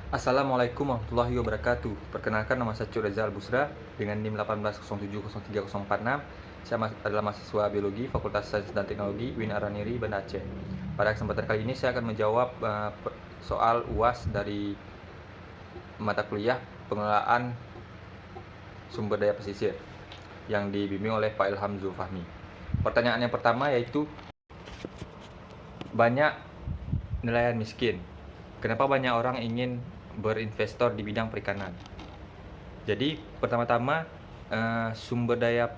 Assalamualaikum warahmatullahi wabarakatuh. Perkenalkan, nama saya Reza Busra dengan NIM 180703046. Saya adalah mahasiswa biologi Fakultas Sains dan Teknologi UIN Araniri, Banda Aceh. Pada kesempatan kali ini saya akan menjawab soal UAS dari mata kuliah pengelolaan sumber daya pesisir yang dibimbing oleh Pak Ilham Zulfahmi. Pertanyaan yang pertama yaitu, banyak nelayan miskin. Kenapa banyak orang ingin berinvestor di bidang perikanan? Jadi pertama-tama, sumber daya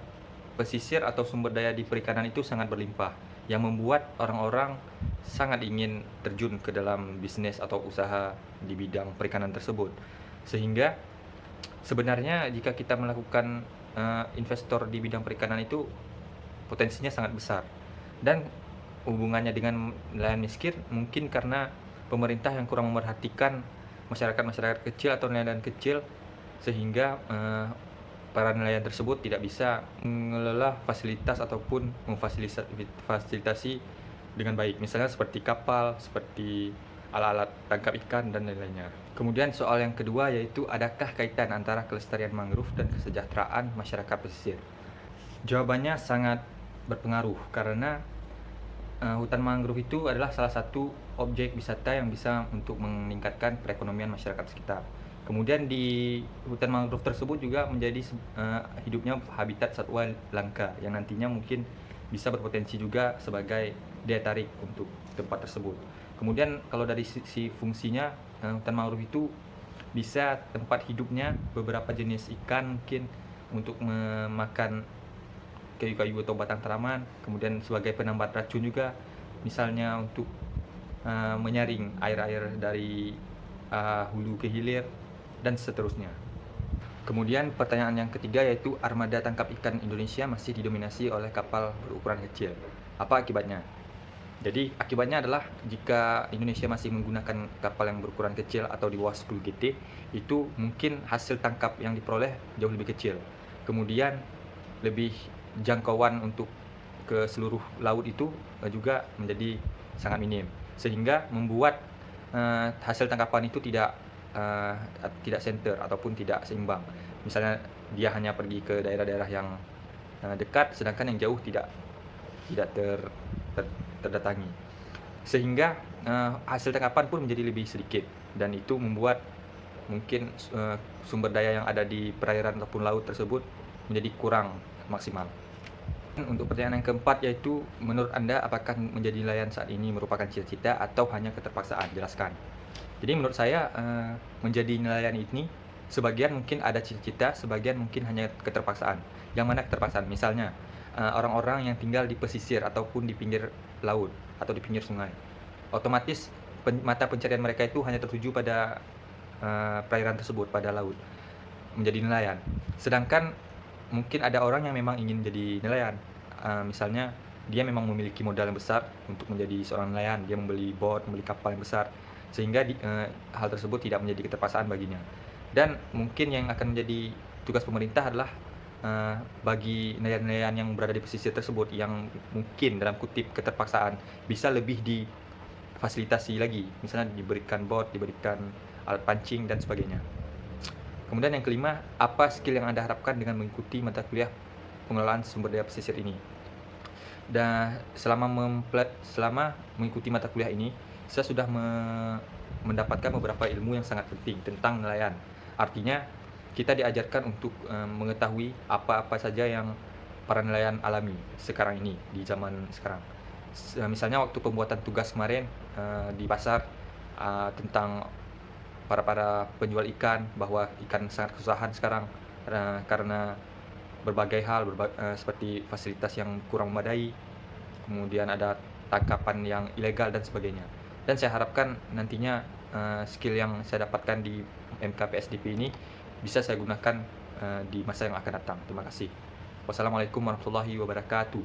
pesisir atau sumber daya di perikanan itu sangat berlimpah, yang membuat orang-orang sangat ingin terjun ke dalam bisnis atau usaha di bidang perikanan tersebut. Sehingga sebenarnya jika kita melakukan investor di bidang perikanan itu potensinya sangat besar. Dan hubungannya dengan nelayan miskin mungkin karena pemerintah yang kurang memerhatikan masyarakat-masyarakat kecil atau nelayan kecil, sehingga para nelayan tersebut tidak bisa mengelola fasilitas ataupun memfasilitasi dengan baik, misalnya seperti kapal, seperti alat-alat tangkap ikan dan lain-lainnya. Kemudian soal yang kedua yaitu, adakah kaitan antara kelestarian mangrove dan kesejahteraan masyarakat pesisir? Jawabannya sangat berpengaruh, karena hutan mangrove itu adalah salah satu objek wisata yang bisa untuk meningkatkan perekonomian masyarakat sekitar. Kemudian di hutan mangrove tersebut juga menjadi hidupnya habitat satwa langka yang nantinya mungkin bisa berpotensi juga sebagai daya tarik untuk tempat tersebut. Kemudian kalau dari sisi fungsinya, hutan mangrove itu bisa tempat hidupnya beberapa jenis ikan, mungkin untuk memakan kayu-kayu atau batang tanaman, kemudian sebagai penambat racun juga, misalnya untuk menyaring air-air dari hulu ke hilir, dan seterusnya. Kemudian pertanyaan yang ketiga yaitu, armada tangkap ikan Indonesia masih didominasi oleh kapal berukuran kecil. Apa akibatnya? Jadi akibatnya adalah, jika Indonesia masih menggunakan kapal yang berukuran kecil atau di bawah 10 GT, itu mungkin hasil tangkap yang diperoleh jauh lebih kecil. Kemudian lebih jangkauan untuk ke seluruh laut itu juga menjadi sangat minim, sehingga membuat hasil tangkapan itu tidak center ataupun tidak seimbang. Misalnya dia hanya pergi ke daerah-daerah yang dekat, sedangkan yang jauh tidak terdatangi, sehingga hasil tangkapan pun menjadi lebih sedikit, dan itu membuat mungkin sumber daya yang ada di perairan ataupun laut tersebut menjadi kurang maksimal. Untuk pertanyaan yang keempat yaitu, menurut Anda apakah menjadi nelayan saat ini merupakan cita-cita atau hanya keterpaksaan? Jelaskan. Jadi menurut saya, menjadi nelayan ini sebagian mungkin ada cita-cita, sebagian mungkin hanya keterpaksaan. Yang mana keterpaksaan? Misalnya orang-orang yang tinggal di pesisir ataupun di pinggir laut atau di pinggir sungai, otomatis mata pencarian mereka itu hanya tertuju pada perairan tersebut, pada laut, menjadi nelayan. Sedangkan mungkin ada orang yang memang ingin jadi nelayan, misalnya dia memang memiliki modal yang besar untuk menjadi seorang nelayan, dia membeli bot, membeli kapal yang besar, sehingga hal tersebut tidak menjadi keterpaksaan baginya. Dan mungkin yang akan menjadi tugas pemerintah adalah bagi nelayan-nelayan yang berada di pesisir tersebut, yang mungkin dalam kutip keterpaksaan, bisa lebih difasilitasi lagi, misalnya diberikan bot, diberikan alat pancing dan sebagainya. Kemudian yang kelima, apa skill yang Anda harapkan dengan mengikuti mata kuliah pengelolaan sumber daya pesisir ini? Dan selama mengikuti mata kuliah ini, saya sudah mendapatkan beberapa ilmu yang sangat penting tentang nelayan. Artinya kita diajarkan untuk mengetahui apa-apa saja yang para nelayan alami sekarang ini, di zaman sekarang. Misalnya waktu pembuatan tugas kemarin di pasar, tentang para penjual ikan, bahwa ikan sangat kesusahan sekarang karena berbagai hal, seperti fasilitas yang kurang memadai, kemudian ada tangkapan yang ilegal dan sebagainya. Dan saya harapkan nantinya skill yang saya dapatkan di MKPSDP ini bisa saya gunakan di masa yang akan datang. Terima kasih. Wassalamualaikum warahmatullahi wabarakatuh.